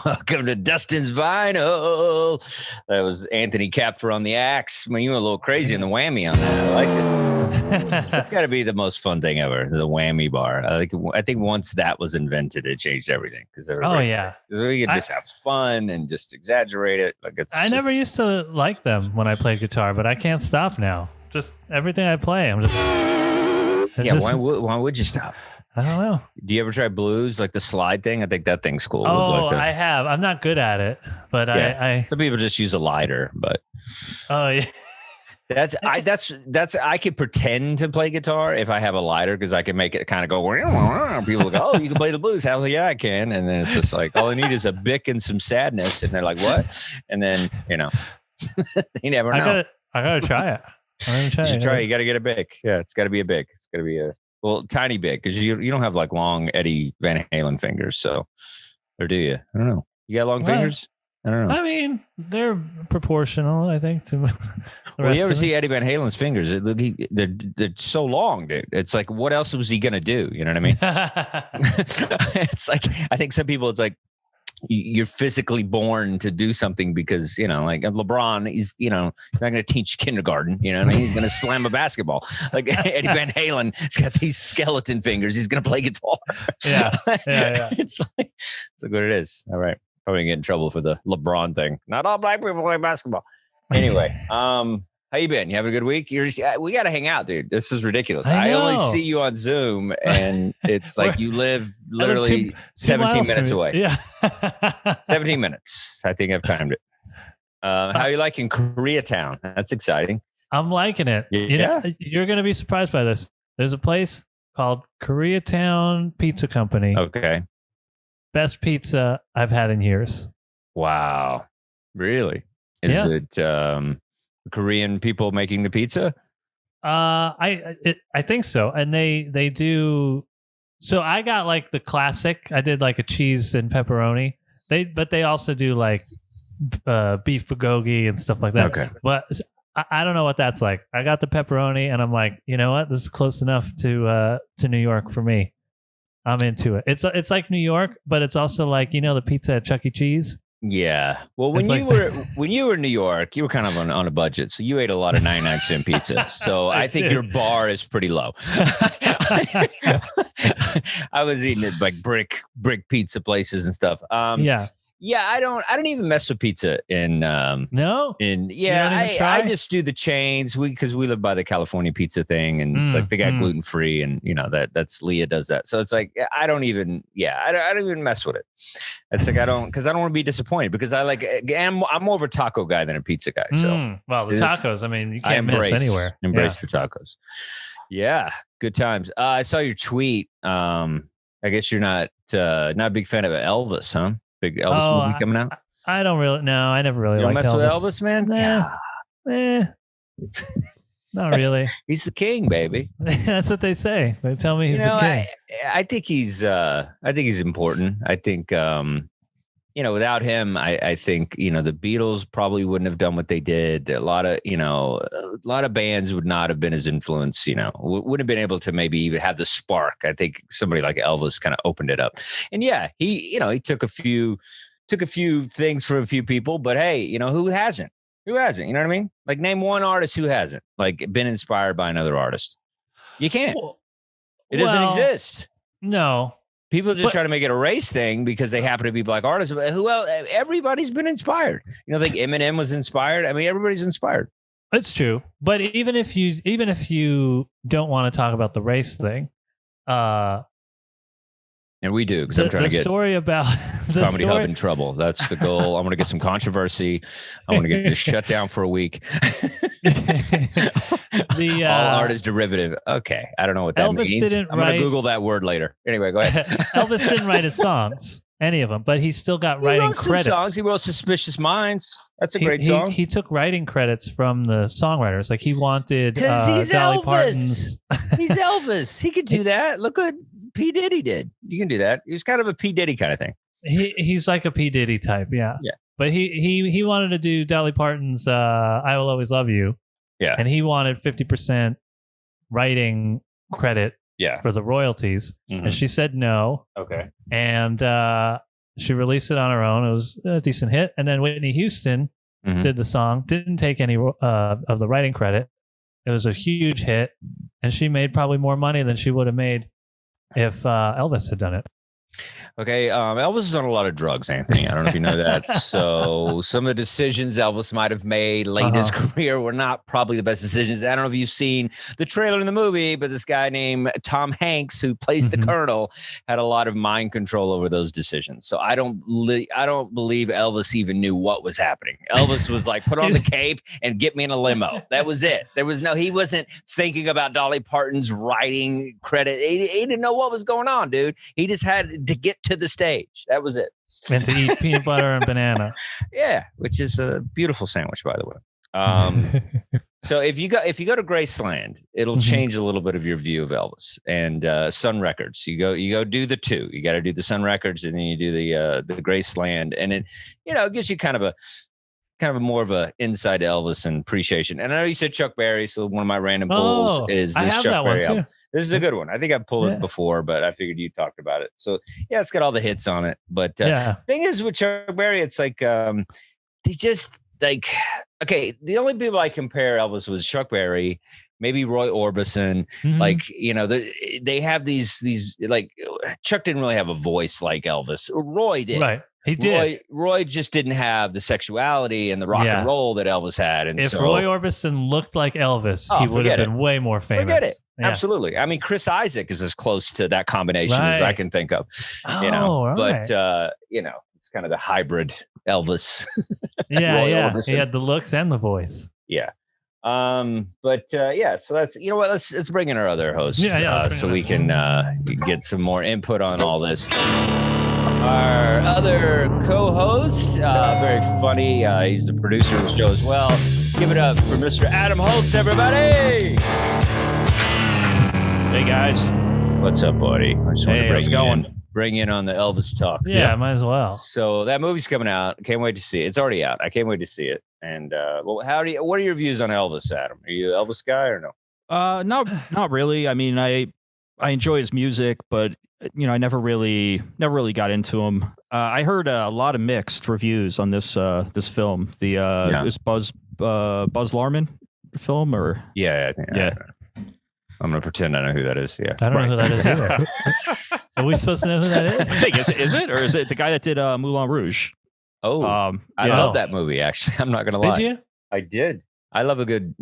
Welcome to Dustin's Vinyl. That was Anthony Kapfer on the axe. I mean, you went a little crazy in the whammy on that. I like it. That's got to be the most fun thing ever, the whammy bar. I think once that was invented, it changed everything. Because we could just have fun and just exaggerate it. I never used to like them when I played guitar, but I can't stop now. Just everything I play, I'm just. Why would you stop? I don't know. Do you ever try blues, like the slide thing? I think that thing's cool. Oh, I have. I'm not good at it, but I some people just use a lighter, but oh yeah. I could pretend to play guitar if I have a lighter because I can make it kind of go. People go, "Oh, you can play the blues." Hell yeah, I can. And then it's just like all I need is a bic and some sadness, and they're like, "What?" And then you never know. I gotta try it. You should try. You got to get a bic. Yeah, it's got to be a bic. It's got to be a tiny bic because you don't have like long Eddie Van Halen fingers. So, or do you? I don't know. You got long fingers? I don't know. I mean, they're proportional, I think. To you ever see Eddie Van Halen's fingers? They're so long, dude. It's like, what else was he gonna do? You know what I mean? It's like I think some people, it's like. You're physically born to do something because, like LeBron, he's not going to teach kindergarten, what I mean? He's going to slam a basketball. Like Eddie Van Halen, he's got these skeleton fingers. He's going to play guitar. Yeah. It's like what it is. All right. Probably get in trouble for the LeBron thing. Not all black people play basketball. Anyway, how you been? You having a good week? We got to hang out, dude. This is ridiculous. I only see you on Zoom, and it's like you live literally 17 minutes away. Yeah. 17 minutes. I think I've timed it. How are you liking Koreatown? That's exciting. I'm liking it. Yeah. You're going to be surprised by this. There's a place called Koreatown Pizza Company. Okay. Best pizza I've had in years. Wow. Really? Is it... Korean people making the pizza? I think so, and they do. So I got like the classic. I did like a cheese and pepperoni. But they also do like beef bulgogi and stuff like that. Okay, but I don't know what that's like. I got the pepperoni, and I'm like, you know what? This is close enough to New York for me. I'm into it. It's like New York, but it's also like the pizza at Chuck E. Cheese. Yeah. Well, when you were in New York, you were kind of on a budget, so you ate a lot of 99-cent pizza. So I think your bar is pretty low. I was eating at like brick pizza places and stuff. Yeah, I don't even mess with pizza I just do the chains because we live by the California pizza thing, and it's like they got gluten free, and that's Leah does that. So it's like I don't even mess with it. It's like because I don't want to be disappointed because I'm more of a taco guy than a pizza guy. So well, the tacos, I mean, you can't miss anywhere. Embrace the tacos. Yeah, good times. I saw your tweet. I guess you're not a big fan of Elvis, huh? Big Elvis movie coming out? I don't really. No, I never really liked Elvis. You don't mess with Elvis, man? Not really. He's the king, baby. That's what they say. They tell me he's the king. I think he's important. I think without him, I think the Beatles probably wouldn't have done what they did. A lot of bands would not have been as influenced. Wouldn't have been able to maybe even have the spark. I think somebody like Elvis kind of opened it up. And yeah, he took a few things from a few people. But hey, who hasn't? Who hasn't? You know what I mean? Like name one artist who hasn't been inspired by another artist. You can't. It doesn't exist. No. People just try to make it a race thing because they happen to be black artists. But who else? Everybody's been inspired. Like Eminem was inspired. I mean, everybody's inspired. It's true. But even if you don't want to talk about the race thing, and we do because I'm trying to get story about ComedyHub in trouble. That's the goal. I'm going to get some controversy. I want to get this shut down for a week. All art is derivative. Okay, I don't know what that means. I'm going to Google that word later. Anyway, go ahead. Elvis didn't write his songs, any of them, but he still got writing credits. Songs. He wrote "Suspicious Minds." That's a great song. He took writing credits from the songwriters. Like he wanted he's Dolly Elvis. Parton's. He's Elvis. He could do that. Look what P. Diddy did. You can do that. He's kind of a P. Diddy kind of thing. He's like a P. Diddy type, yeah. Yeah. But he wanted to do Dolly Parton's "I Will Always Love You." Yeah. And he wanted 50% writing credit Yeah. for the royalties, and she said no. Okay. And she released it on her own. It was a decent hit. And then Whitney Houston did the song, didn't take any of the writing credit. It was a huge hit, and she made probably more money than she would have made if Elvis had done it. Okay, Elvis is on a lot of drugs, Anthony. I don't know if you know that. So some of the decisions Elvis might have made late in his career were not probably the best decisions. I don't know if you've seen the trailer in the movie, but this guy named Tom Hanks, who plays the Colonel, had a lot of mind control over those decisions. So I don't believe Elvis even knew what was happening. Elvis was like, put on the cape and get me in a limo. That was it. He wasn't thinking about Dolly Parton's writing credit. He didn't know what was going on, dude. He just had to get to the stage. That was it. And to eat peanut butter and banana. Yeah, which is a beautiful sandwich, by the way. So if you go to Graceland, it'll change a little bit of your view of Elvis. And Sun Records. You go do the two. You got to do the Sun Records, and then you do the Graceland, and it it gives you kind of a more of a inside Elvis and appreciation. And I know you said Chuck Berry, so one of my random polls is this Chuck Berry album. This is a good one. I think I've pulled it before, but I figured you talked about it. So yeah, it's got all the hits on it. But thing is with Chuck Berry, it's like they just like, okay, the only people I compare Elvis was Chuck Berry, maybe Roy Orbison. Like, they have these like, Chuck didn't really have a voice like Elvis. Roy did. Right. He did. Roy just didn't have the sexuality and the rock and roll that Elvis had. And if Roy Orbison looked like Elvis, he would have been way more famous. Forget it. Yeah. Absolutely. I mean, Chris Isaac is as close to that combination as I can think of. But it's kind of the hybrid Elvis. Orbison. He had the looks and the voice. Yeah. So that's, let's bring in our other host so we can get some more input on all this. Our other co-host, very funny. He's the producer of the show as well. Give it up for Mr. Adam Holtz, everybody. Hey, guys. What's up, buddy? I just want to bring in on the Elvis talk. Yeah, might as well. So that movie's coming out. Can't wait to see it. It's already out. I can't wait to see it. And what are your views on Elvis, Adam? Are you an Elvis guy or no? Not really. I mean, I enjoy his music, but I never really got into him. I heard a lot of mixed reviews on this film. It was Buzz Larman film, or yeah. I'm gonna pretend I know who that is. Yeah, I don't know who that is either. Are we supposed to know who that is? I think is it, or is it the guy that did Moulin Rouge? Oh, I love that movie. Actually, I'm not gonna lie. Did you? I did. I love a good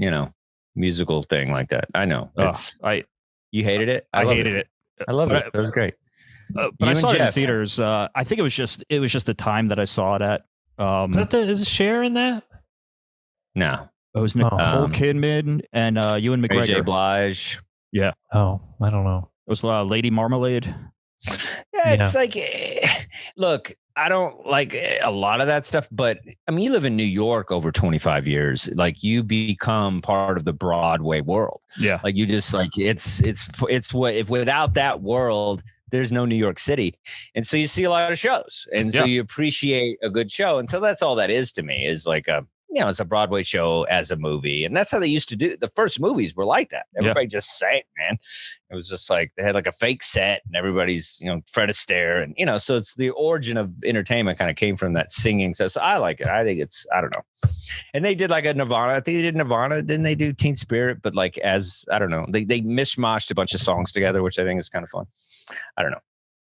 musical thing like that. I know. You hated it. I hated it. I love it. It was great. But I saw it in theaters. I think it was just the time that I saw it at. Is Cher in that? No. It was Nicole Kidman and Ewan McGregor. Mary J. Blige. Yeah. Oh, I don't know. It was Lady Marmalade. Yeah, it's like, look, I don't like a lot of that stuff, but I mean, you live in New York over 25 years. Like, you become part of the Broadway world. Yeah. Like, you just like, it's what, if without that world, there's no New York City. And so you see a lot of shows, and so you appreciate a good show. And so that's all that is to me, is like it's a Broadway show as a movie. And that's how they used to do. The first movies were like that. Everybody just sang, man. It was just like, they had like a fake set, and everybody's, Fred Astaire. And, so it's the origin of entertainment kind of came from that singing. So I like it. I think it's, I don't know. And they did like a Nirvana. I think they did Nirvana. Didn't they do Teen Spirit? But like, I don't know, they mishmashed a bunch of songs together, which I think is kind of fun. I don't know.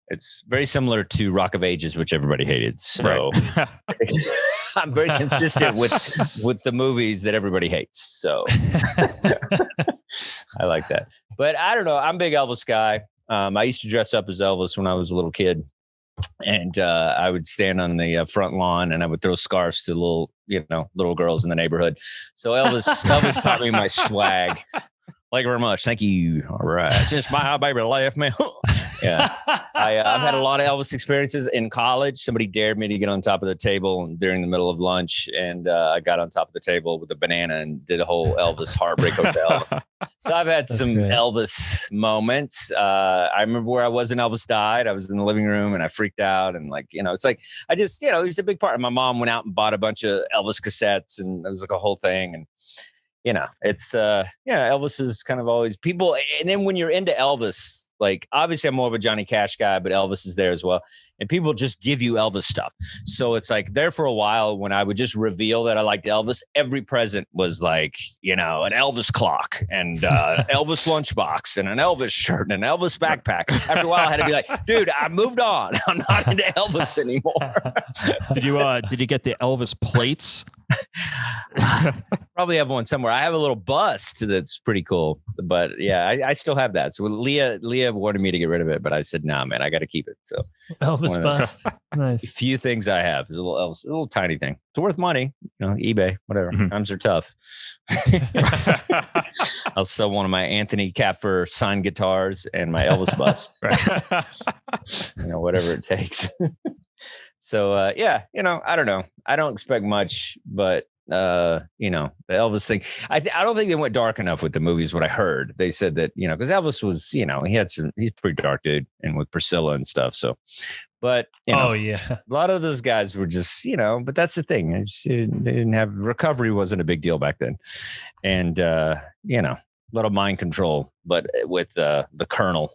It's very similar to Rock of Ages, which everybody hated. So right. I'm very consistent with the movies that everybody hates. So I like that. But I don't know. I'm a big Elvis guy. I used to dress up as Elvis when I was a little kid. And I would stand on the front lawn, and I would throw scarves to little girls in the neighborhood. So Elvis taught me my swag. Thank you very much. Thank you. All right. Since my baby left me. Yeah. I've had a lot of Elvis experiences in college. Somebody dared me to get on top of the table during the middle of lunch, and I got on top of the table with a banana and did a whole Elvis Heartbreak Hotel. So I've had some Elvis moments. I remember where I was when Elvis died. I was in the living room, and I freaked out, and it's like I just, it was a big part. My mom went out and bought a bunch of Elvis cassettes, and it was like a whole thing. And it's Elvis is kind of always people. And then when you're into Elvis, like obviously I'm more of a Johnny Cash guy, but Elvis is there as well. And people just give you Elvis stuff. So it's like there for a while when I would just reveal that I liked Elvis, every present was like, an Elvis clock and Elvis lunchbox and an Elvis shirt and an Elvis backpack. After a while I had to be like, dude, I moved on. I'm not into Elvis anymore. Did you get the Elvis plates? Probably have one somewhere. I have a little bust that's pretty cool, but yeah, I still have that. So Leah wanted me to get rid of it, but I said, nah, man, I got to keep it. So Elvis bust. Nice. A few things I have is a little tiny thing. It's worth money, eBay, whatever. Times are tough. I'll sell one of my Anthony Kapfer signed guitars and my Elvis bust. Whatever it takes. So, I don't know. I don't expect much, but, the Elvis thing, I don't think they went dark enough with the movies. What I heard, they said that, because Elvis was, he's a pretty dark dude and with Priscilla and stuff. So, but, a lot of those guys were just, but that's the thing. They didn't have recovery wasn't a big deal back then. And, a little mind control, but with the Colonel,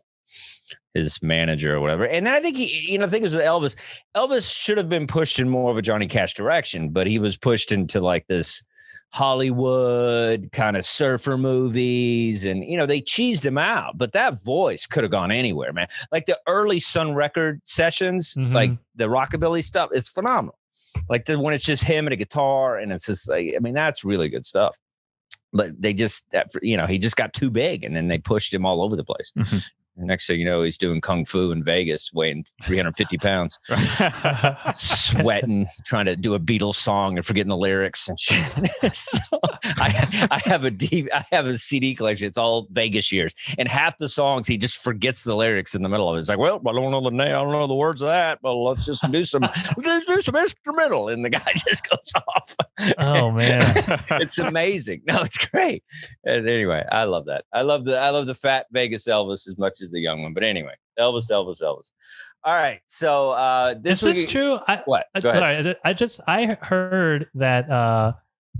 his manager or whatever. And then I think the thing is with Elvis should have been pushed in more of a Johnny Cash direction, but he was pushed into like this Hollywood kind of surfer movies and, they cheesed him out, but that voice could have gone anywhere, man. Like the early Sun Record sessions, like the rockabilly stuff, it's phenomenal. Like when it's just him and a guitar and it's just like, that's really good stuff. But they just, he just got too big and then they pushed him all over the place. Next thing you know, he's doing kung fu in Vegas, weighing 350 pounds, sweating, trying to do a Beatles song and forgetting the lyrics and shit. So I have a CD collection. It's all Vegas years, and half the songs he just forgets the lyrics in the middle of it. It's like, well, I don't know the name, I don't know the words of that, but let's just do some instrumental, and the guy just goes off. Oh man, it's amazing. No, it's great. And anyway, I love that. I love the fat Vegas Elvis as much as the young one. But anyway, Elvis. All right. So this is true. What? Sorry. I heard that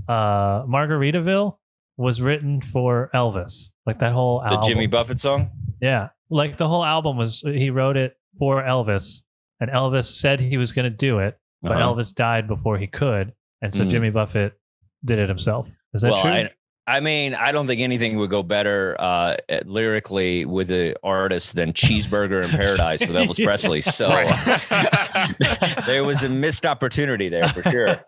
Margaritaville was written for Elvis. Like that whole album. The Jimmy Buffett song? Yeah. Like the whole album he wrote it for Elvis, and Elvis said he was going to do it, but Elvis died before he could. And so Jimmy Buffett did it himself. Is that true? I don't think anything would go better lyrically with the artist than Cheeseburger in Paradise with Elvis Presley. So there was a missed opportunity there for sure.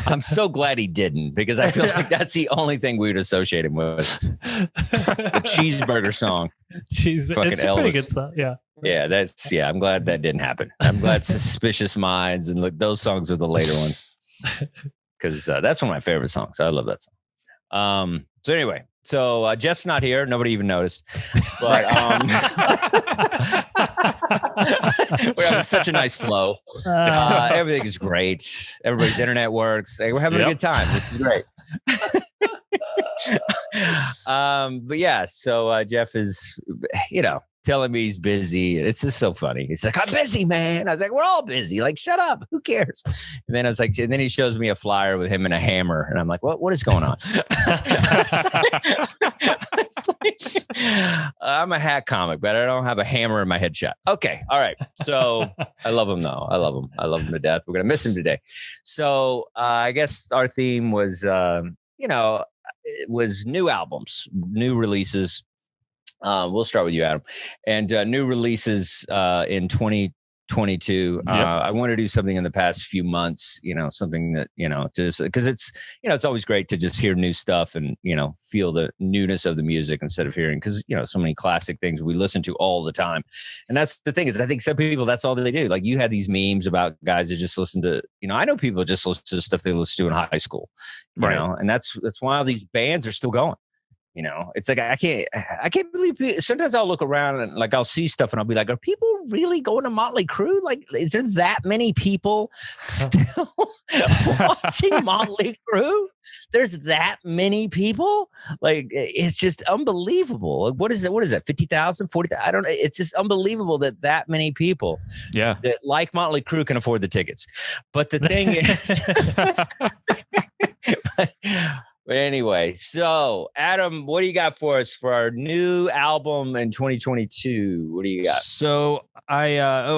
I'm so glad he didn't, because I feel like that's the only thing we would associate him with. The Cheeseburger song. Fucking it's Elvis. A pretty good song. Yeah. Yeah, I'm glad that didn't happen. I'm glad Suspicious Minds and those songs are the later ones. Because that's one of my favorite songs. I love that song. So anyway, Jeff's not here. Nobody even noticed. But we're having such a nice flow. Everything is great. Everybody's internet works. We're having a good time. This is great. But yeah, so Jeff is, telling me he's busy. It's just so funny. He's like, I'm busy, man. I was like, we're all busy. Like, shut up. Who cares? And then I was like, and then he shows me a flyer with him and a hammer. And I'm like, what is going on? I'm a hack comic, but I don't have a hammer in my headshot. Okay. All right. So I love him though. I love him. I love him to death. We're going to miss him today. So I guess our theme was, it was new albums, new releases. We'll start with you, Adam. And new releases in 2022. I want to do something in the past few months, something that, just because it's, it's always great to just hear new stuff and, feel the newness of the music instead of hearing, because, so many classic things we listen to all the time. And that's the thing is, I think some people, that's all they do. Like you had these memes about guys that just listen to, I know people just listen to stuff they listened to in high school, you know, and that's why all these bands are still going. It's like I can't believe. Sometimes I'll look around and like I'll see stuff and I'll be like, are people really going to Motley Crue? Like, is there that many people still watching Motley Crue? There's that many people. Like, it's just unbelievable. Like, what is it? What is that? 50,000, 40,000? I don't know. It's just unbelievable that many people that like Motley Crue can afford the tickets. But the thing is, But anyway, so Adam, what do you got for us for our new album in 2022? What do you got? So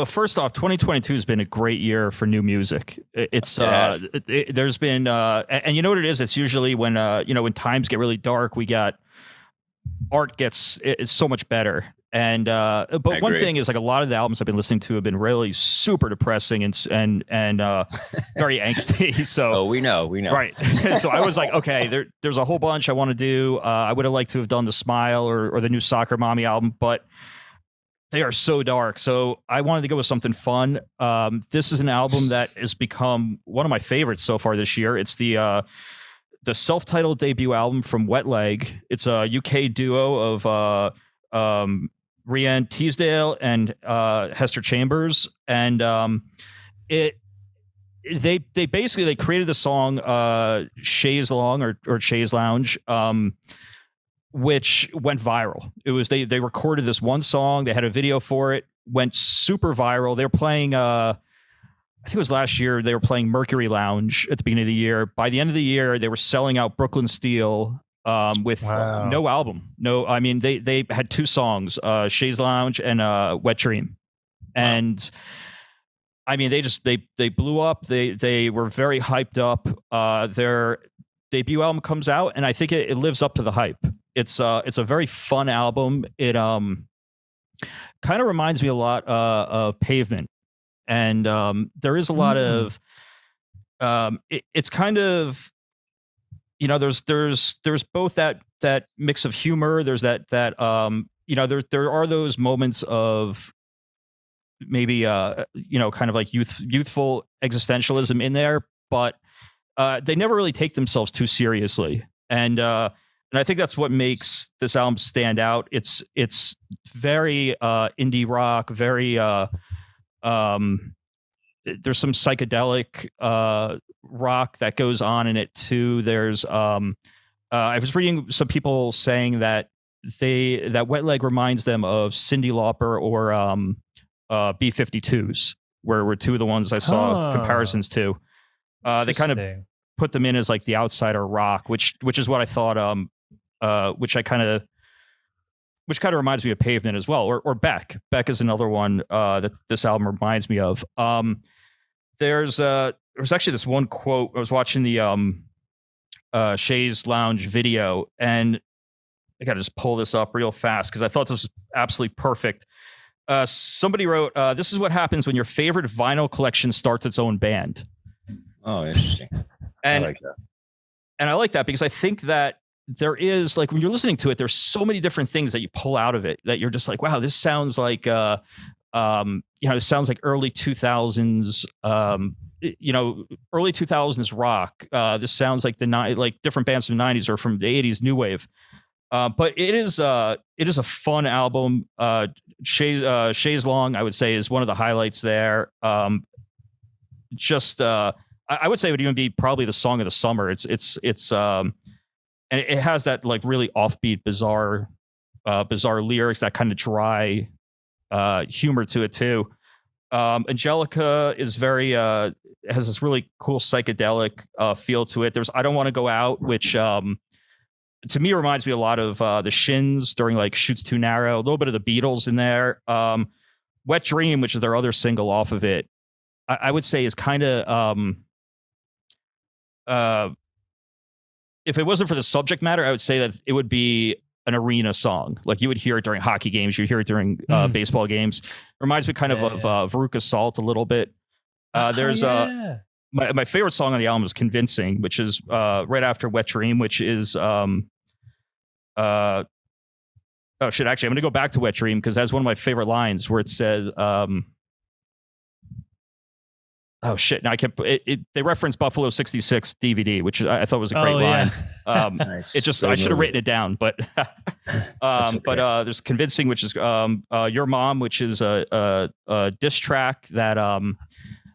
first off, 2022 has been a great year for new music. It's there's been and you know what it is? It's usually when when times get really dark, art gets it's so much better. And but one thing is, like, a lot of the albums I've been listening to have been really super depressing and very angsty. So we know, right. So I was like, okay, there's a whole bunch I want to do. I would have liked to have done the Smile or the new Soccer Mommy album, but they are so dark. So I wanted to go with something fun. This is an album that has become one of my favorites so far this year. It's the self-titled debut album from Wet Leg. It's a UK duo of Rhiannon Teasdale and Hester Chambers, and they created the song Chaise Long or Chaise Lounge, which went viral. It was they recorded this one song, they had a video for it, went super viral. They were playing I think it was last year, they were playing Mercury Lounge at the beginning of the year. By the end of the year, they were selling out Brooklyn Steel with no album. No, I mean, they had two songs, Chaise Lounge and Wet Dream. And I mean, they blew up. They were very hyped up. Their debut album comes out, and I think it lives up to the hype. It's a very fun album. It kind of reminds me a lot of Pavement. And there is a lot of it's kind of, there's both that mix of humor. There's that there are those moments of maybe kind of like youthful existentialism in there, but they never really take themselves too seriously. And I think that's what makes this album stand out. It's very indie rock, very there's some psychedelic rock that goes on in it too. There's I was reading some people saying that Wet Leg reminds them of Cyndi Lauper or B-52s, were two of the ones I saw comparisons to. They kind of put them in as like the outsider rock, which is what I thought. Which kind of reminds me of Pavement as well, or Beck. Beck is another one that this album reminds me of. There's actually this one quote. I was watching the Chaise Lounge video, and I got to just pull this up real fast because I thought this was absolutely perfect. Somebody wrote, "This is what happens when your favorite vinyl collection starts its own band." Oh, interesting. And I like that. And I like that because I think that there is, like, when you're listening to it, there's so many different things that you pull out of it that you're just like, wow, this sounds like, it sounds like early 2000s, early 2000s rock. This sounds like different bands from the 90s or from the 80s new wave. But it is a fun album. Chaise Long, I would say, is one of the highlights there. I would say it would even be probably the song of the summer. It's and it has that like really offbeat, bizarre lyrics, that kind of dry humor to it too. Angelica is very has this really cool psychedelic feel to it. There's I Don't Want to Go Out, which to me reminds me a lot of the Shins during like Shoots Too Narrow, a little bit of the Beatles in there. Wet Dream, which is their other single off of it, I would say is kind of if it wasn't for the subject matter, I would say that it would be an arena song. Like you would hear it during hockey games, you hear it during baseball games. Reminds me kind of Veruca Salt a little bit. There's my favorite song on the album is Convincing, which is right after Wet Dream, which is oh shit, actually I'm gonna go back to Wet Dream because that's one of my favorite lines where it says oh shit! Now I kept they reference Buffalo '66 DVD, which I thought was a great line. Nice. It just I should have written it down, but okay. But there's Convincing, which is Your Mom, which is a diss track that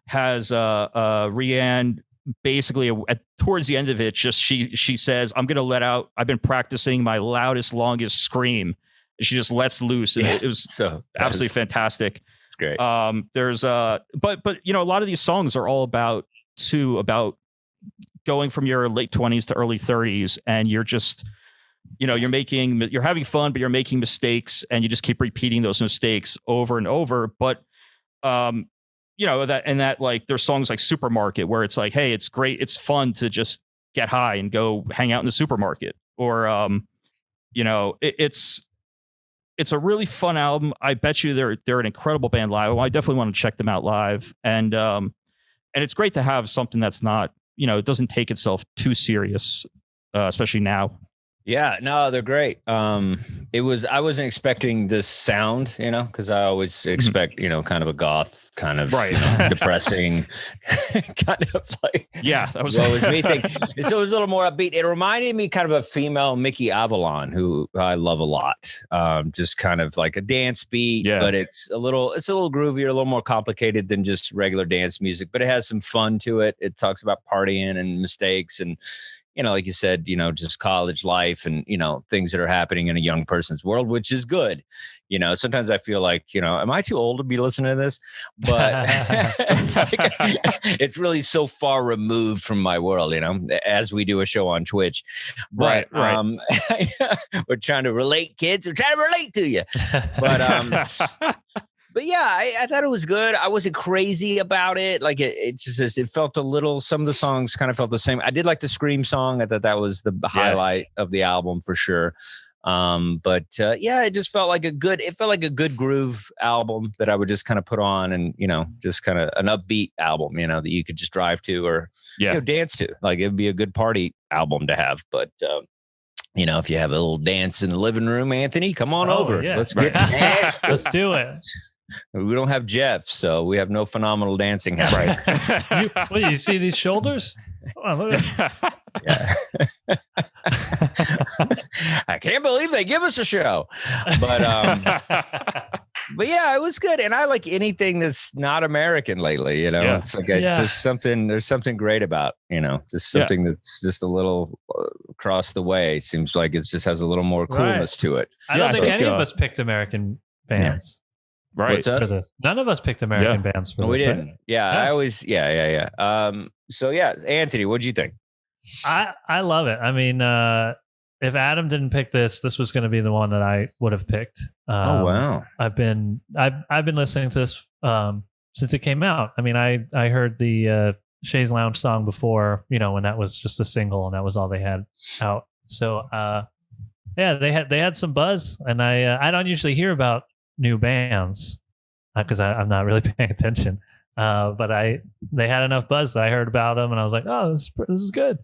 has Rhiannon basically towards the end of it. Just she says, "I'm gonna let out. I've been practicing my loudest, longest scream." And she just lets loose, and it was absolutely fantastic. It's great. There's but a lot of these songs are all about going from your late 20s to early 30s, and you're just, you're having fun, but you're making mistakes, and you just keep repeating those mistakes over and over. But, that like there's songs like Supermarket where it's like, hey, it's great. It's fun to just get high and go hang out in the supermarket. Or, it's a really fun album. I bet you they're an incredible band live. I definitely want to check them out live. And it's great to have something that's not, it doesn't take itself too serious, especially now. Yeah, no, they're great. I wasn't expecting this sound, because I always expect, kind of a goth, kind of depressing, kind of like, that was me thing. So it was a little more upbeat. It reminded me kind of a female Mickey Avalon, who I love a lot. Just kind of like a dance beat, but it's a little groovier, a little more complicated than just regular dance music, but it has some fun to it. It talks about partying and mistakes and, like you said, just college life and, things that are happening in a young person's world, which is good. Sometimes I feel like, am I too old to be listening to this? But it's really so far removed from my world, as we do a show on Twitch. But right. We're trying to relate, kids. We're trying to relate to you. But yeah, I thought it was good. I wasn't crazy about it. Like it felt a little, some of the songs kind of felt the same. I did like the Scream song. I thought that was the highlight of the album for sure. It just felt like a good groove album that I would just kind of put on and, just kind of an upbeat album, that you could just drive to or dance to. Like it'd be a good party album to have. But, if you have a little dance in the living room, Anthony, come on over. Yeah. Let's get nasty. Let's do it. We don't have Jeff, so we have no phenomenal dancing happening. You see these shoulders? Oh, look at I can't believe they give us a show. But yeah, it was good. And I like anything that's not American lately, It's like it's just something, there's something great about, just something that's just a little across the way. Seems like it just has a little more coolness to it. I don't think any of us picked American bands. Right. For this. None of us picked American bands for this. We didn't. Right? Yeah, I always, so Anthony, what'd you think? I love it. I mean, if Adam didn't pick this was going to be the one that I would have picked. Oh wow! I've been listening to this since it came out. I mean, I heard the Shays Lounge song before, when that was just a single and that was all they had out. So they had some buzz, and I don't usually hear about new bands because I'm not really paying attention. But they had enough buzz that I heard about them, and I was like, oh, this is good.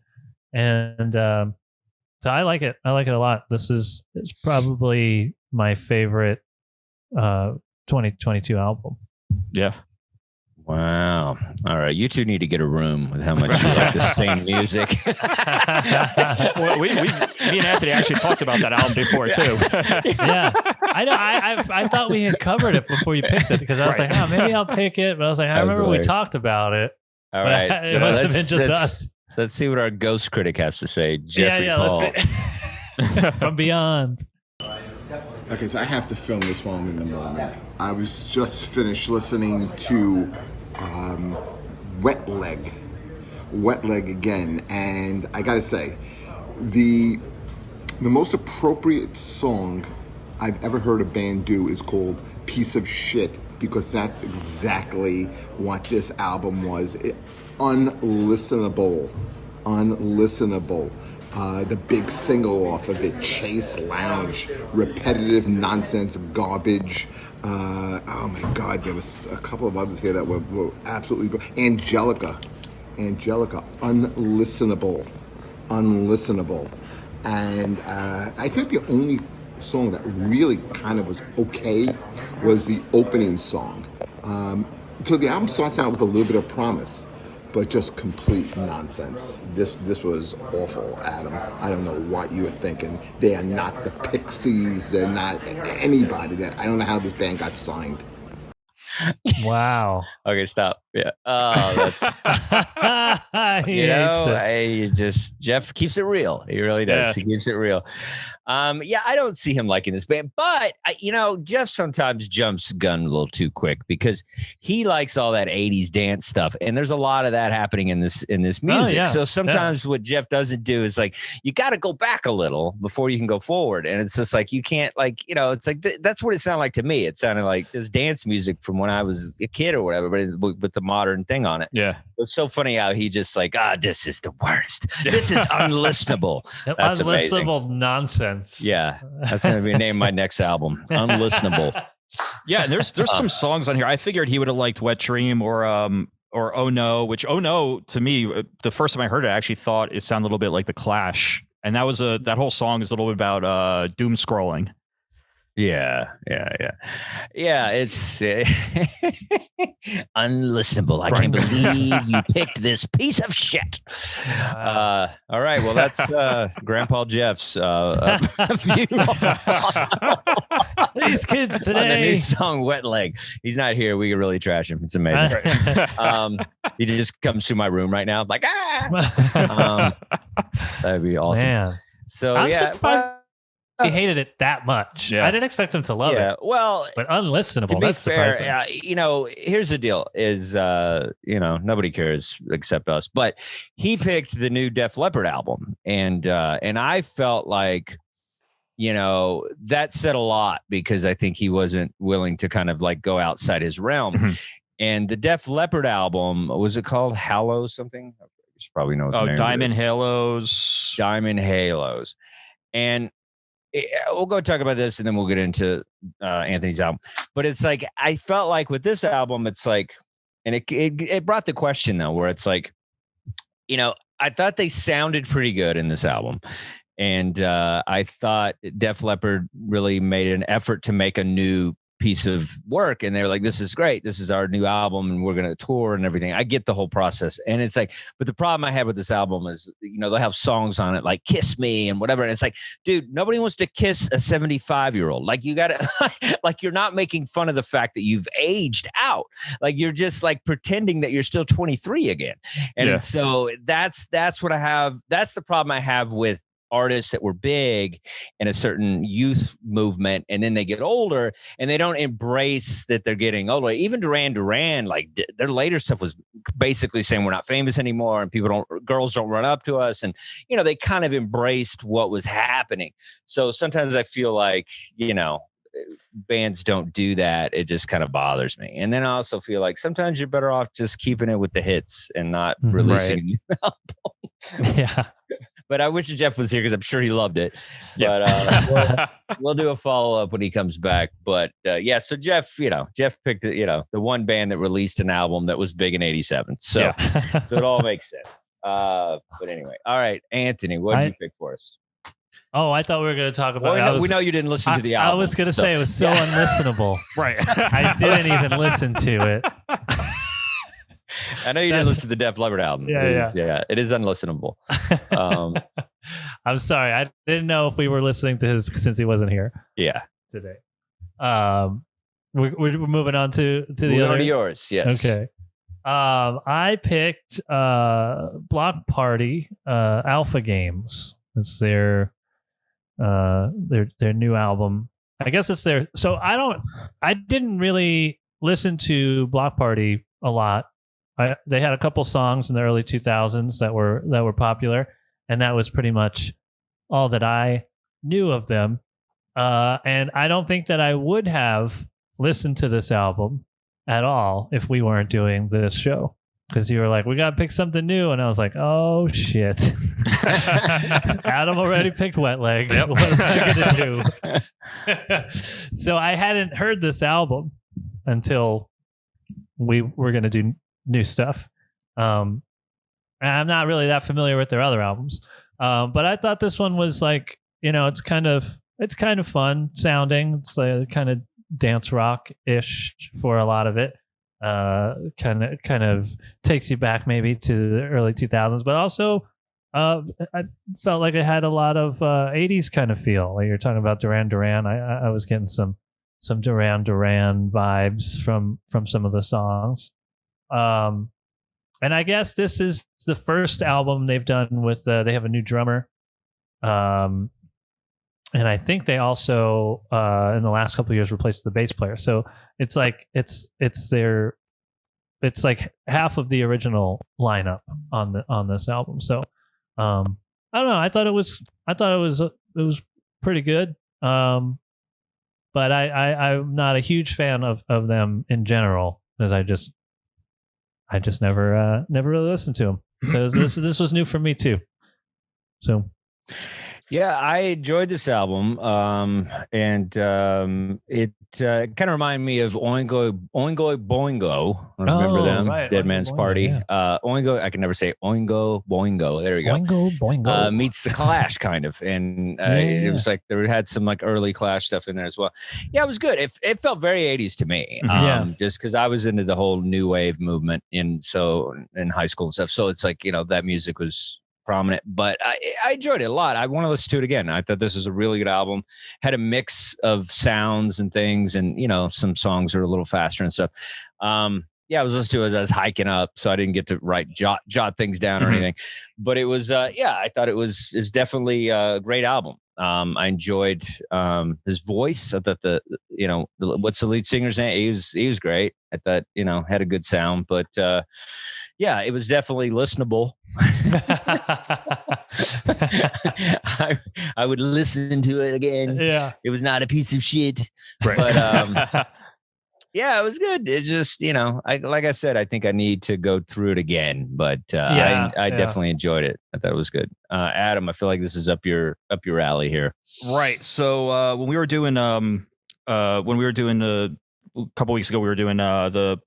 And so I like it. I like it a lot. It's probably my favorite 2022 album. Yeah. Wow. All right. You two need to get a room with how much you like the same music. Well, me and Anthony actually talked about that album before too. Yeah. I know. I thought we had covered it before you picked it because I was like, oh, maybe I'll pick it. But I was like, I remember we talked about it. All right. It must have been just us. Let's see what our ghost critic has to say. Jeffrey Paul. Let's see. From Beyond. Okay, so I have to film this while I'm in the moment. I was just finished listening to Wet Leg again, and I gotta say, the most appropriate song I've ever heard a band do is called Piece of Shit, because that's exactly what this album was. Unlistenable. The big single off of it, Chase Lounge, repetitive nonsense garbage. Oh my God, there was a couple of others here that were absolutely Angelica, unlistenable. And I think the only song that really kind of was okay was the opening song. So the album starts out with a little bit of promise, but just complete nonsense. This was awful, Adam. I don't know what you were thinking. They are not the Pixies. They're not anybody. I don't know how this band got signed. Wow. Okay, stop. Yeah. Oh, that's He hates it. Jeff keeps it real. He really does. Yeah. He keeps it real. Yeah, I don't see him liking this band, but Jeff sometimes jumps gun a little too quick because he likes all that 80s dance stuff, and there's a lot of that happening in this music. yeah. So sometimes what Jeff doesn't do is like you got to go back a little before you can go forward, and it's just like you can't it's like that's what it sounded like to me. It sounded like this dance music from when I was a kid or whatever, but with the modern thing on it. Yeah, it's so funny how he just like this is the worst. This is unlistenable. That's unlistenable amazing. Nonsense. Yeah, that's going to be the name of my next album. Unlistenable. Yeah, and there's some songs on here. I figured he would have liked Wet Dream or Oh No, which Oh No to me, the first time I heard it, I actually thought it sounded a little bit like The Clash, and that was that whole song is a little bit about doom scrolling. Yeah. It's unlistenable. I can't believe you picked this piece of shit. All right. Well, that's Grandpa Jeff's view. These kids today. On the new song "Wet Leg." He's not here. We can really trash him. It's amazing. He just comes to my room right now, like that'd be awesome. Man. So I'm yeah. surprised he hated it that much. Yeah. I didn't expect him to love it. Well, but unlistenable. To be that's fair, surprising. Here's the deal: is nobody cares except us. But he picked the new Def Leppard album, and I felt like, that said a lot because I think he wasn't willing to kind of like go outside his realm. Mm-hmm. And the Def Leppard album, was it called Halo something? You should probably know. Diamond Halos. Diamond Halos, and. We'll go talk about this and then we'll get into Anthony's album. But it's like, I felt like with this album, it's like, and it brought the question though, where it's like, I thought they sounded pretty good in this album. And I thought Def Leppard really made an effort to make a new piece of work, and they were like, this is great, this is our new album and we're going to tour and everything. I get the whole process, and it's like, but the problem I had with this album is, they'll have songs on it like Kiss Me and whatever, and it's like, dude, nobody wants to kiss a 75-year-old. Like, you gotta like, you're not making fun of the fact that you've aged out, like you're just like pretending that you're still 23 again. And so that's what I have, that's the problem I have with artists that were big in a certain youth movement, and then they get older and they don't embrace that they're getting older. Even Duran, like their later stuff was basically saying we're not famous anymore and girls don't run up to us, and they kind of embraced what was happening. So sometimes I feel like bands don't do that. It just kind of bothers me. And then I also feel like sometimes you're better off just keeping it with the hits and not releasing a new album. Yeah. But I wish Jeff was here because I'm sure he loved it. But we'll do a follow-up when he comes back. But so Jeff picked the one band that released an album that was big in '87. So so it all makes sense. But anyway, all right, Anthony, what did you pick for us? Oh, I thought we were going to talk about we know you didn't listen to the album. I was going to say it was so unlistenable. Right. I didn't even listen to it. I know you didn't listen to the Def Leppard album. It is unlistenable. I'm sorry. I didn't know if we were listening to his since he wasn't here. Yeah. Today. We're moving on to the other. To yours. Yes. Okay. I picked Bloc Party Alpha Games. It's their new album. I guess it's their. So I didn't really listen to Bloc Party a lot. They had a couple songs in the early 2000s that were popular, and that was pretty much all that I knew of them. And I don't think that I would have listened to this album at all if we weren't doing this show, because you were like, we got to pick something new, and I was like, oh shit. Adam already picked Wet Leg. Yep. What am I gonna do? So I hadn't heard this album until we were going to do new stuff. And I'm not really that familiar with their other albums. But I thought this one was like, it's kind of fun sounding. It's like kind of dance rock-ish for a lot of it. Kind of takes you back maybe to the early 2000s, but also I felt like it had a lot of 80s kind of feel. Like you're talking about Duran. I was getting some Duran vibes from some of the songs. And I guess this is the first album they've done with they have a new drummer. And I think they also in the last couple of years replaced the bass player. So it's like it's like half of the original lineup on this album. So I don't know. I thought it was pretty good. But I'm not a huge fan of them in general, because I just never really listened to them. So this was new for me too. So. Yeah, I enjoyed this album, and it kind of reminded me of Oingo Boingo. Remember them? Right. Dead Oingo Man's Boingo, Party. yeah. Oingo, I can never say Oingo Boingo. There you go. Oingo Boingo meets the Clash, kind of, and it was like there had some like early Clash stuff in there as well. Yeah, it was good. It felt very 80s to me, just because I was into the whole new wave movement in high school and stuff. So it's like, that music was prominent, but I enjoyed it a lot. I want to listen to it again. I thought this was a really good album. Had a mix of sounds and things, and some songs are a little faster and stuff. I was listening to it as I was hiking up, so I didn't get to jot things down or anything. But it was I thought it's definitely a great album. I enjoyed his voice. I thought what's the lead singer's name? He was great. I thought had a good sound, but it was definitely listenable. I would listen to it again. Yeah, it was not a piece of shit. Right. But it was good. It just like I said, I think I need to go through it again. But I definitely enjoyed it. I thought it was good. Adam, I feel like this is up your alley here. Right. So when we were doing a couple weeks ago, we were doing the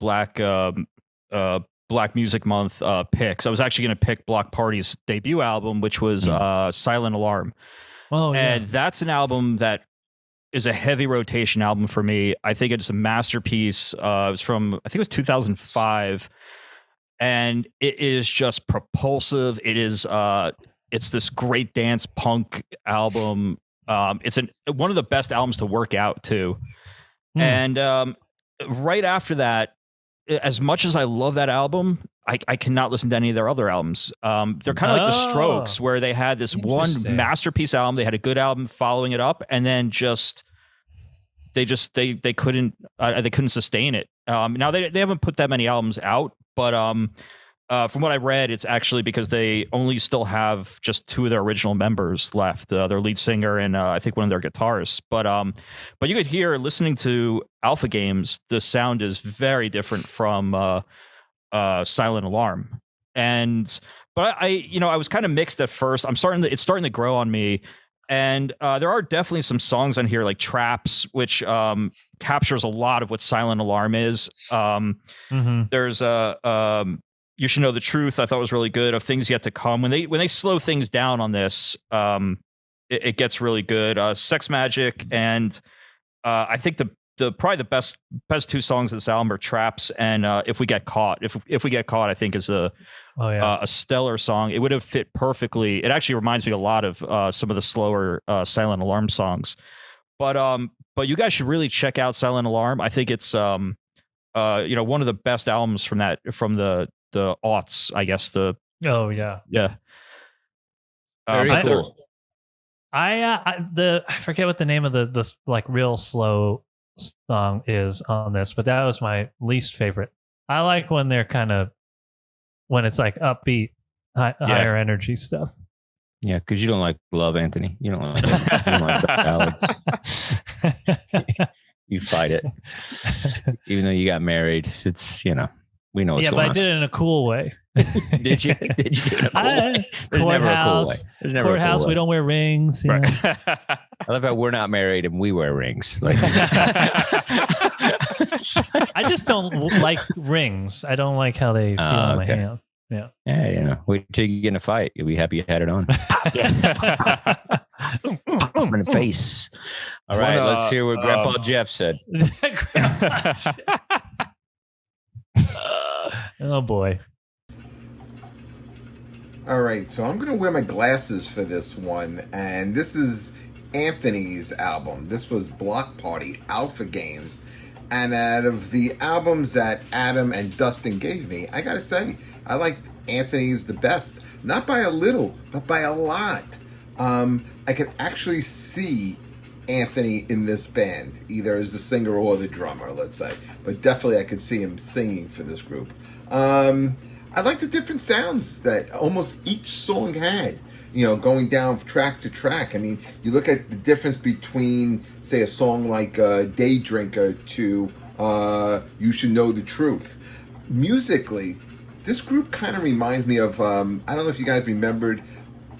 Black Music Month picks. I was actually going to pick Bloc Party's debut album, which was Silent Alarm. Oh, yeah. And that's an album that is a heavy rotation album for me. I think it's a masterpiece. It was from, I think it was 2005. And it is just propulsive. It is it's this great dance punk album. It's one of the best albums to work out to. And right after that, as much as I love that album, I cannot listen to any of their other albums. They're kind of like the Strokes, where they had this one masterpiece album. They had a good album following it up, and then they couldn't sustain it. Now they haven't put that many albums out, but from what I read, it's actually because they only still have just two of their original members left, their lead singer and I think one of their guitarists. But you could hear, listening to Alpha Games, the sound is very different from Silent Alarm. But I was kind of mixed at first. It's starting to grow on me. And there are definitely some songs on here like Traps, which captures a lot of what Silent Alarm is. There's You Should Know the Truth, I thought was really good. Of Things Yet to Come. When they slow things down on this, it gets really good. Sex Magic, and I think the probably the best two songs of this album are Traps and If We Get Caught. If We Get Caught, I think is a stellar song. It would have fit perfectly. It actually reminds me a lot of some of the slower Silent Alarm songs. But you guys should really check out Silent Alarm. I think it's one of the best albums from the aughts, I guess. Very cool. I forget what the name of the like real slow song is on this, but that was my least favorite. I like when when it's like upbeat, higher energy stuff. Yeah, because you don't like Love, Anthony. You don't like ballads. You fight it, even though you got married. It's we know. What's yeah, going but on. I did it in a cool way. Did you do it in a cool way? There's never a cool way. There's never courthouse. a cool way. We don't wear rings. Right. I love how we're not married and we wear rings. I just don't like rings. I don't like how they feel on my hand. Yeah. Yeah, wait till you get in a fight. You'll be happy you had it on. In the face. All right, let's hear what Grandpa Jeff said. Oh boy. All right, so I'm going to wear my glasses for this one, and this is Anthony's album. This was Bloc Party, Alpha Games, And out of the albums that Adam and Dustin gave me, I gotta say, I liked Anthony's the best. Not by a little, but by a lot. I could actually see Anthony in this band, either as the singer or the drummer, let's say. But definitely I could see him singing for this group. I like the different sounds that almost each song had, going down track to track. I mean, you look at the difference between, say, a song like Day Drinker to You Should Know the Truth. Musically, this group kind of reminds me of, I don't know if you guys remembered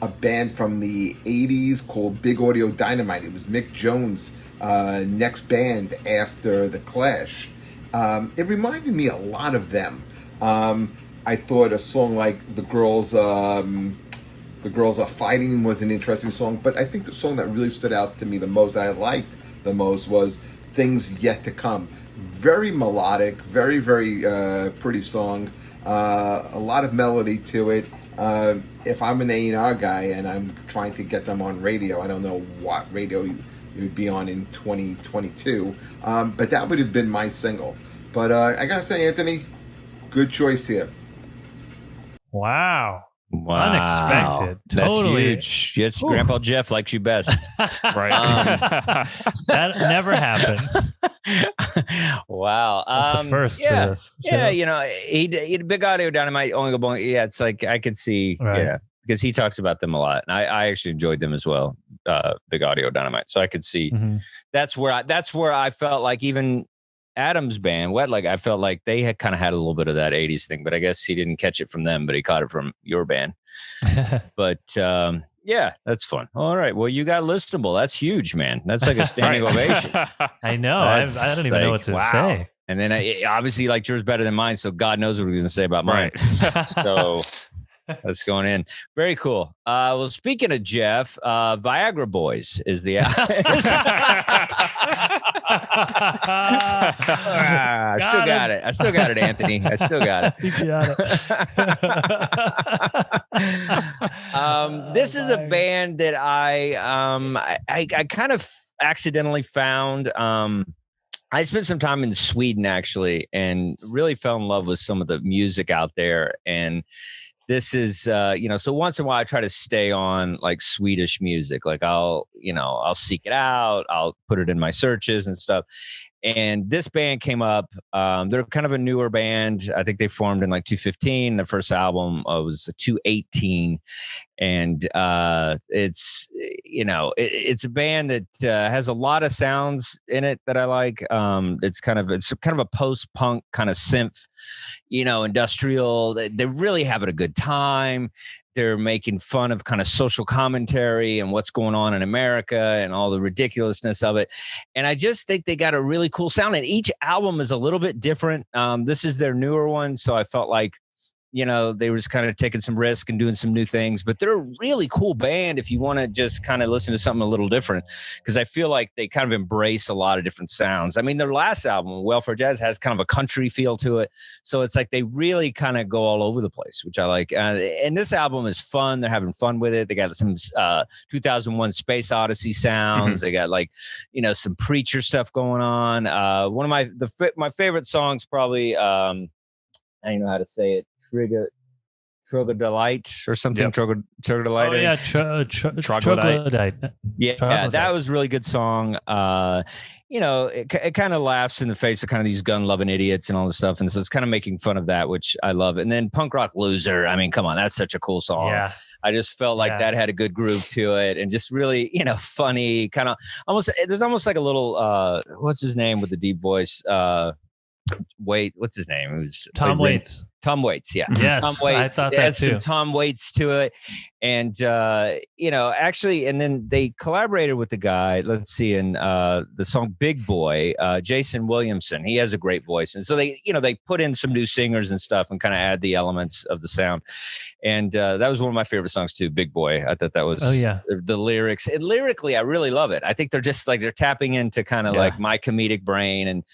a band from the 80s called Big Audio Dynamite. It was Mick Jones' next band after The Clash. It reminded me a lot of them. I thought a song like The Girls Are Fighting was an interesting song, but I think the song that really stood out to me the most, that I liked the most, was Things Yet to Come. Very melodic, very, very pretty song. A lot of melody to it. If I'm an A&R guy and I'm trying to get them on radio, I don't know what radio you would be on in 2022, but that would have been my single. But I gotta say, Anthony, good choice here. Wow. Wow. Unexpected. That's Totally. huge. Yes, Grandpa Jeff likes you best. Right. That never happens. Wow. That's the first for this show. Yeah, he Big Audio Dynamite, only go bowling. Yeah, it's like I could see, Right. because he talks about them a lot, and I actually enjoyed them as well. Big Audio Dynamite, so I could see that's where I felt like even Adam's band, Wet Leg, I felt like they had kind of had a little bit of that 80s thing, but I guess he didn't catch it from them, but he caught it from your band. But yeah, that's fun. All right. Well, you got listenable. That's huge, man. That's like a standing ovation. I know. I don't even know what to say. And then obviously you like yours better than mine, so God knows what he's going to say about mine. Right. So that's going in. Very cool. Well, speaking of Jeff, Viagra Boys is the I still got it. I still got it, Anthony. I still got it. You got it. This is a band that I kind of accidentally found. I spent some time in Sweden actually, and really fell in love with some of the music out there. And this is, so once in a while I try to stay on like Swedish music. Like I'll seek it out. I'll put it in my searches and stuff. And this band came up. They're kind of a newer band. I think they formed in like 2015. The first album was 2018. And it's a band that has a lot of sounds in it that I like. It's kind of a post-punk kind of synth, industrial. They're really having a good time. They're making fun of kind of social commentary and what's going on in America and all the ridiculousness of it. And I just think they got a really cool sound. And each album is a little bit different. This is their newer one. So I felt like, they were just kind of taking some risk and doing some new things. But they're a really cool band if you want to just kind of listen to something a little different, because I feel like they kind of embrace a lot of different sounds. I mean, their last album, Welfare Jazz, has kind of a country feel to it. So it's like they really kind of go all over the place, which I like. And this album is fun. They're having fun with it. They got some 2001 Space Odyssey sounds. They got like, some Preacher stuff going on. One of my favorite songs probably, I don't know how to say it, Troglodyte or something. Yep. Troglodyte. Oh yeah, Troglodyte. Yeah, that was a really good song. It kind of laughs in the face of kind of these gun-loving idiots and all this stuff, and so it's kind of making fun of that, which I love. And then Punk Rock Loser. I mean, come on, that's such a cool song. Yeah. I just felt like that had a good groove to it, and just really, funny. Kind of almost. There's almost like a little. What's his name with the deep voice? What's his name? It was Tom Waits. Tom Waits, yeah. Yes, Tom Waits. I thought that too. Some Tom Waits to it. And, actually, and then they collaborated with the guy, let's see, in the song Big Boy, Jason Williamson. He has a great voice. And so they put in some new singers and stuff and kind of add the elements of the sound. And that was one of my favorite songs too, Big Boy. I thought that was the lyrics. And lyrically, I really love it. I think they're just like, they're tapping into kind of like my comedic brain and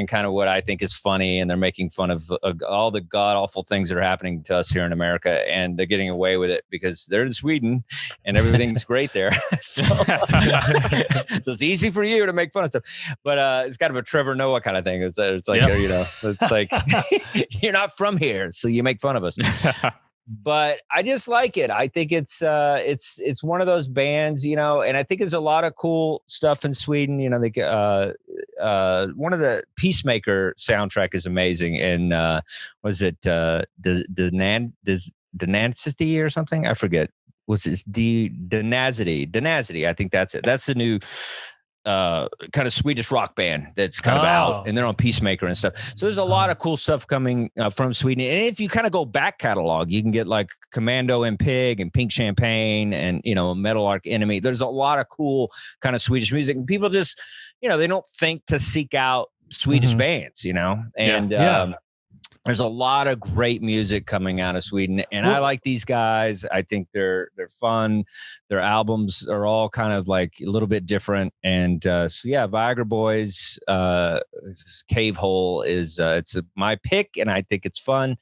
kind of what I think is funny. And they're making fun of all the god awful things that are happening to us here in America, and they're getting away with it because they're in Sweden and everything's great there. so it's easy for you to make fun of stuff, but it's kind of a Trevor Noah kind of thing. It's like, you know, it's like you're not from here, so you make fun of us. But I just like it. I think it's one of those bands, you know, and I think there's a lot of cool stuff in Sweden. You know, they one of the Peacemaker soundtrack is amazing. And was it Denacity or something? I forget. Was it Denacity? I think that's it. That's the new kind of Swedish rock band that's kind of out, and they're on Peacemaker and stuff. So there's a lot of cool stuff coming from Sweden. And if you kind of go back catalog, you can get like Commando and Pig and Pink Champagne and, you know, Metal Arc Enemy. There's a lot of cool kind of Swedish music, and people just, you know, they don't think to seek out Swedish bands, you know, and there's a lot of great music coming out of Sweden, and I like these guys. I think they're fun. Their albums are all kind of like a little bit different, and so yeah, Viagra Boys, Cave Hole is my pick, and I think it's fun.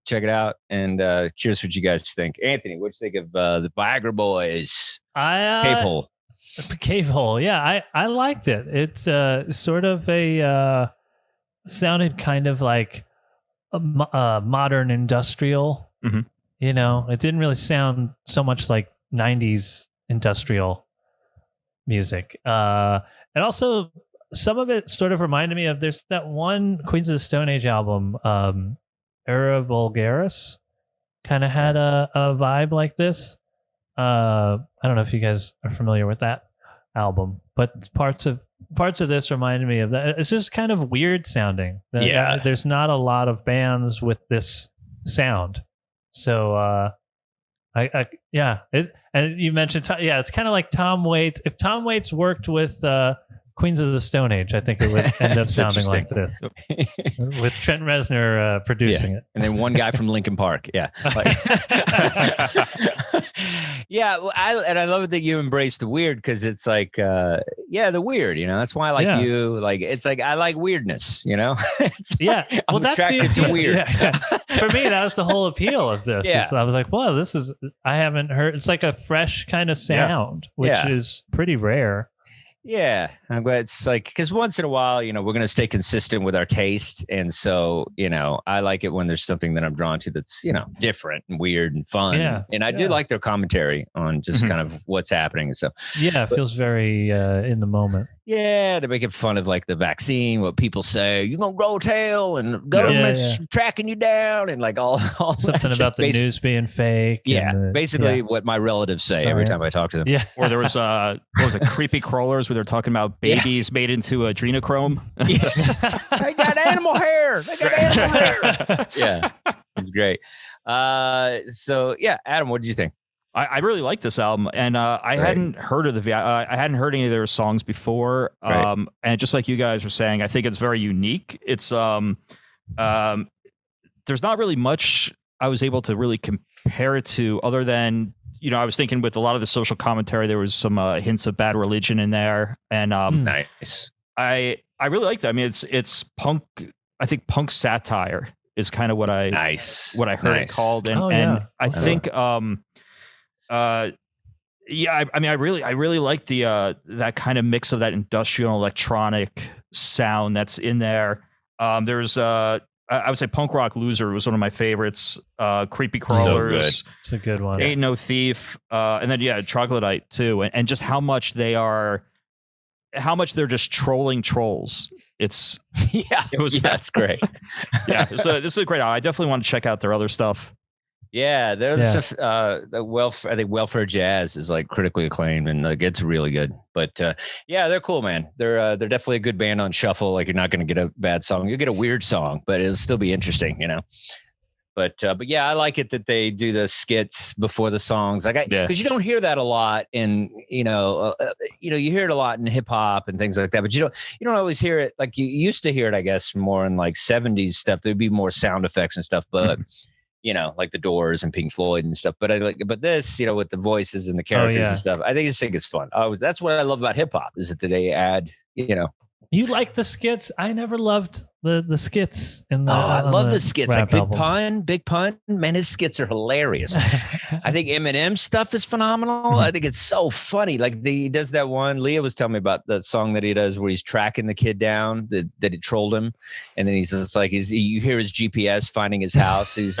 Check it out, and curious what you guys think. Anthony, what do you think of the Viagra Boys? Cave Hole. Cave Hole, yeah, I liked it. It's sort of a sounded kind of like modern industrial. You know, it didn't really sound so much like 90s industrial music, and also some of it sort of reminded me of, there's that one Queens of the Stone Age album, Era Vulgaris, kind of had a vibe like this. I don't know if you guys are familiar with that album, but parts of this reminded me of that. It's just kind of weird sounding. There's not a lot of bands with this sound. So and you mentioned it's kind of like Tom Waits. If Tom Waits worked with Queens of the Stone Age, I think it would end up sounding like this, with Trent Reznor producing it, and then one guy from Linkin Park. Yeah, yeah. Well, I love it that you embrace the weird, because it's like, the weird. You know, that's why I like you. Like, it's like I like weirdness. You know, I'm attracted to weird. For me, that was the whole appeal of this. Yeah. I was like, well, I haven't heard. It's like a fresh kind of sound, which is pretty rare. Yeah, I'm glad. It's like, because once in a while, you know, we're going to stay consistent with our taste. And so, you know, I like it when there's something that I'm drawn to that's, you know, different and weird and fun. Yeah. And I do like their commentary on just kind of what's happening and stuff. Yeah, it feels very in the moment. Yeah, they're making fun of like the vaccine, what people say, you're going to grow a tail and the government's tracking you down, and like all something about the news being fake. Yeah, basically what my relatives say every time I talk to them. Yeah. Or there was, what was it, Creepy Crawlers, where they're talking about babies made into adrenochrome. They got animal hair. Yeah, it's great. So yeah, Adam, what did you think? I really like this album, and I hadn't heard of I hadn't heard any of their songs before. And just like you guys were saying, I think it's very unique. It's there's not really much I was able to really compare it to, other than, you know, I was thinking with a lot of the social commentary, there was some hints of Bad Religion in there, and nice. I really like that. I mean, it's punk. I think punk satire is kind of what I heard it called, and I think I mean, I really like the that kind of mix of that industrial electronic sound that's in there. There's I would say Punk Rock Loser was one of my favorites. Creepy Crawlers, it's a good one. Ain't No Thief, and then Troglodyte too, and just how much they're just trolling trolls. It's that's great. So this is a great album. I definitely want to check out their other stuff. Yeah, there's I think Welfare Jazz is like critically acclaimed, and like it's really good. But they're cool, man. They're definitely a good band on shuffle. Like, you're not going to get a bad song. You'll get a weird song, but it'll still be interesting, you know. But yeah, I like it that they do the skits before the songs. Like, because you don't hear that a lot in, you hear it a lot in hip hop and things like that. But you don't always hear it like you used to hear it, I guess, more in like 70s stuff. There'd be more sound effects and stuff, but. You know, like the Doors and Pink Floyd and stuff. But this, you know, with the voices and the characters and stuff, I think it's fun. That's what I love about hip hop, is that they add, you know. You like the skits? I never loved the skits in the. I love the the skits. Like Big Pun. Man, his skits are hilarious. I think Eminem's stuff is phenomenal. I think it's so funny. Like he does that one. Leah was telling me about that song that he does where he's tracking the kid down that he trolled him, and then he's just like you hear his GPS finding his house. He's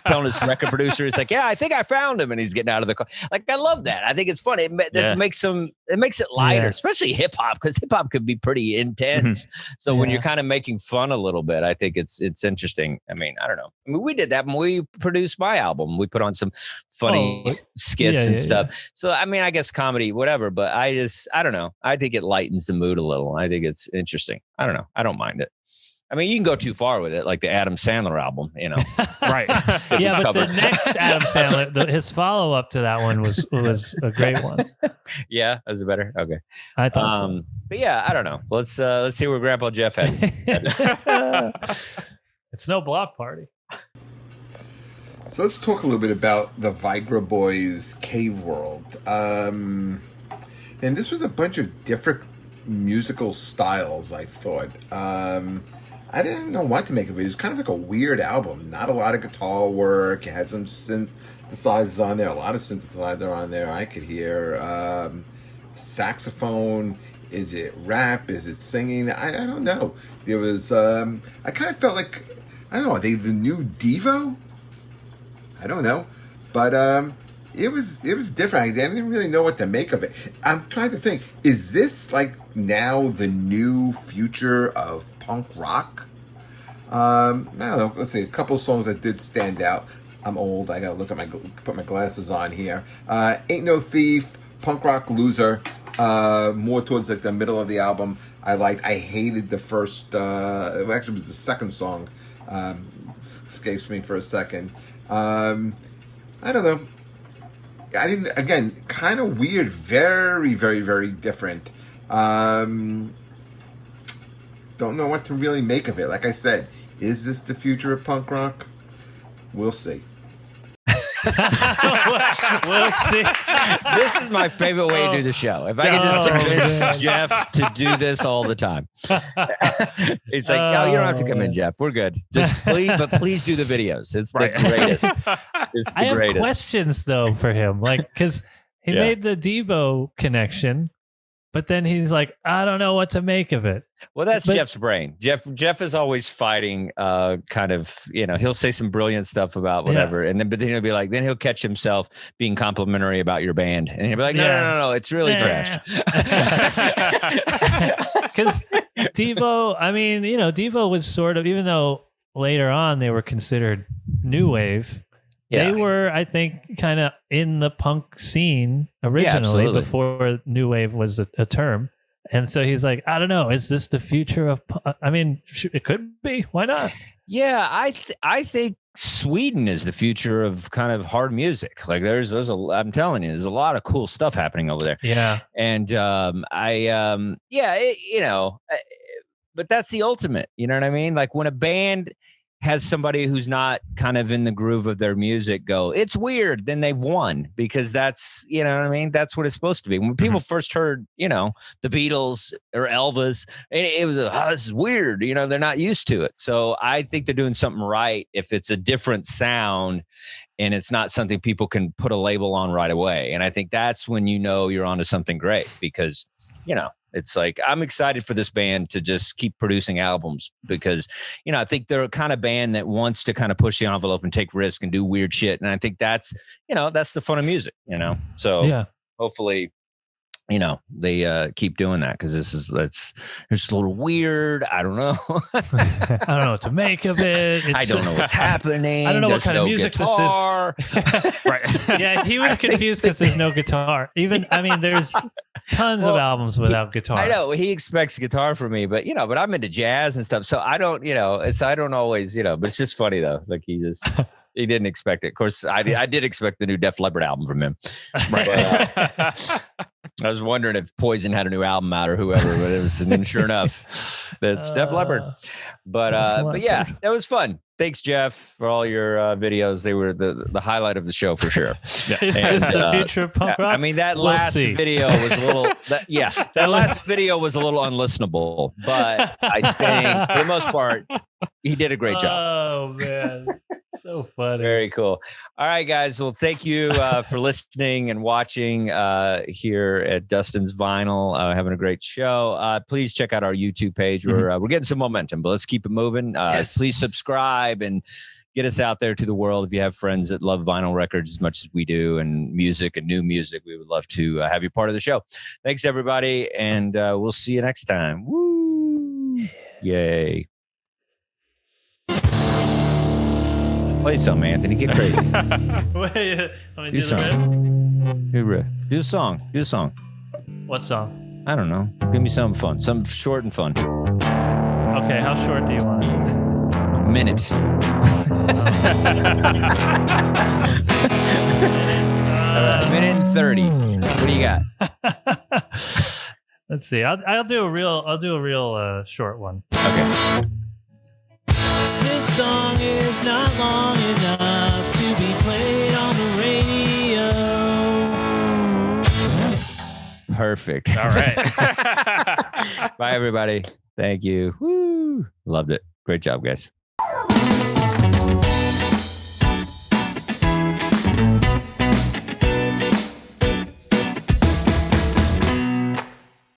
telling his record producer, it's like, yeah, I think I found him, and he's getting out of the car. Like I love that. I think it's funny. It makes it lighter, especially hip hop, because hip hop could be pretty intense. So when you're kind of making fun a little bit, I think it's interesting. I mean, I don't know. I mean, we did that when we produced my album. We put on some funny skits and stuff. So I mean, I guess comedy, whatever. But I don't know. I think it lightens the mood a little. I think it's interesting. I don't know. I don't mind it. I mean, you can go too far with it, like the Adam Sandler album, you know. Right. Yeah, but the next Adam Sandler, his follow-up to that one was a great one. Yeah, was it better? Okay. I thought so. But yeah, I don't know. Let's see where Grandpa Jeff has. It's no Bloc Party. So let's talk a little bit about the Viagra Boys Cave World. And this was a bunch of different musical styles, I thought. I didn't know what to make of it. It was kind of like a weird album. Not a lot of guitar work. It had some synthesizers on there. A lot of synthesizers on there. I could hear saxophone. Is it rap? Is it singing? I don't know. There was. I kind of felt like, I don't know. Are they the new Devo? I don't know, but it was different. I didn't really know what to make of it. I'm trying to think. Is this like now the new future of punk rock? I don't know. Let's see. A couple of songs that did stand out. I'm old. I gotta put my glasses on here. Ain't No Thief, Punk Rock Loser. More towards like the middle of the album. I hated the first. It actually was the second song. Escapes me for a second. I don't know. I didn't. Again, kind of weird. Very, very, very different. Don't know what to really make of it. Like I said, is this the future of punk rock? We'll see. We'll see. This is my favorite way to do the show. If I could just convince Jeff to do this all the time. It's like, no, you don't have to come in, Jeff. We're good. Just please do the videos. It's the greatest. It's the I have greatest. questions though for him, like because he made the Devo connection, but then he's like, I don't know what to make of it. Well, that's Jeff's brain. Jeff is always fighting, kind of, you know, he'll say some brilliant stuff about whatever. And then he'll be like, then he'll catch himself being complimentary about your band. And he'll be like, no, it's really trash. Because Devo, I mean, you know, Devo was sort of, even though later on they were considered new wave, they were, I think, kind of in the punk scene originally before new wave was a term. And so he's like, I don't know. Is this the future of? I mean, it could be. Why not? Yeah, I think Sweden is the future of kind of hard music. Like I'm telling you, there's a lot of cool stuff happening over there. Yeah, and but that's the ultimate. You know what I mean? Like when a band has somebody who's not kind of in the groove of their music go, it's weird, then they've won, because that's, you know what I mean? That's what it's supposed to be. When people first heard, you know, the Beatles or Elvis, it was, this is weird. You know, they're not used to it. So I think they're doing something right if it's a different sound and it's not something people can put a label on right away. And I think that's when you know you're onto something great, because, you know, it's like, I'm excited for this band to just keep producing albums because, you know, I think they're a kind of band that wants to kind of push the envelope and take risks and do weird shit. And I think that's, you know, that's the fun of music, you know? So hopefully, you know, they keep doing that, because it's just a little weird. I don't know. I don't know what to make of it. I don't know what's happening. I don't know what kind of music guitar. This is. Right. Yeah, he was confused because there's no guitar. Even, I mean, there's tons of albums without guitar. I know he expects guitar from me, but, you know, but I'm into jazz and stuff. So I don't, you know, I don't always, you know, but it's just funny though. Like he didn't expect it. Of course, I did expect the new Def Leppard album from him. Right. But, I was wondering if Poison had a new album out or whoever, but it was, and then sure enough, it's Def Leppard. But yeah, that was fun. Thanks, Jeff, for all your videos. They were the highlight of the show for sure. Is this the future of punk rock? I mean, that last video was a little. That last video was a little unlistenable, but I think for the most part, he did a great job. Oh man, so funny. Very cool. All right, guys. Well, thank you for listening and watching here at Dustin's Vinyl. Having a great show. Please check out our YouTube page. We're getting some momentum, but let's keep it moving. Yes. Please subscribe and get us out there to the world. If you have friends that love vinyl records as much as we do, and music and new music, we would love to have you part of the show. Thanks, everybody, and we'll see you next time. Woo! Yay! Play something, Anthony. Get crazy. Wait, let me do something. Do riff. Do a song. Do a song. What song? I don't know. Give me something fun. Something short and fun. Okay, how short do you want it? A minute. All right, minute and 30. What do you got? Let's see. I'll do a real short one. Okay. This song is not long enough to be played on the radio. Perfect. All right. Bye, everybody. Thank you. Woo. Loved it. Great job, guys.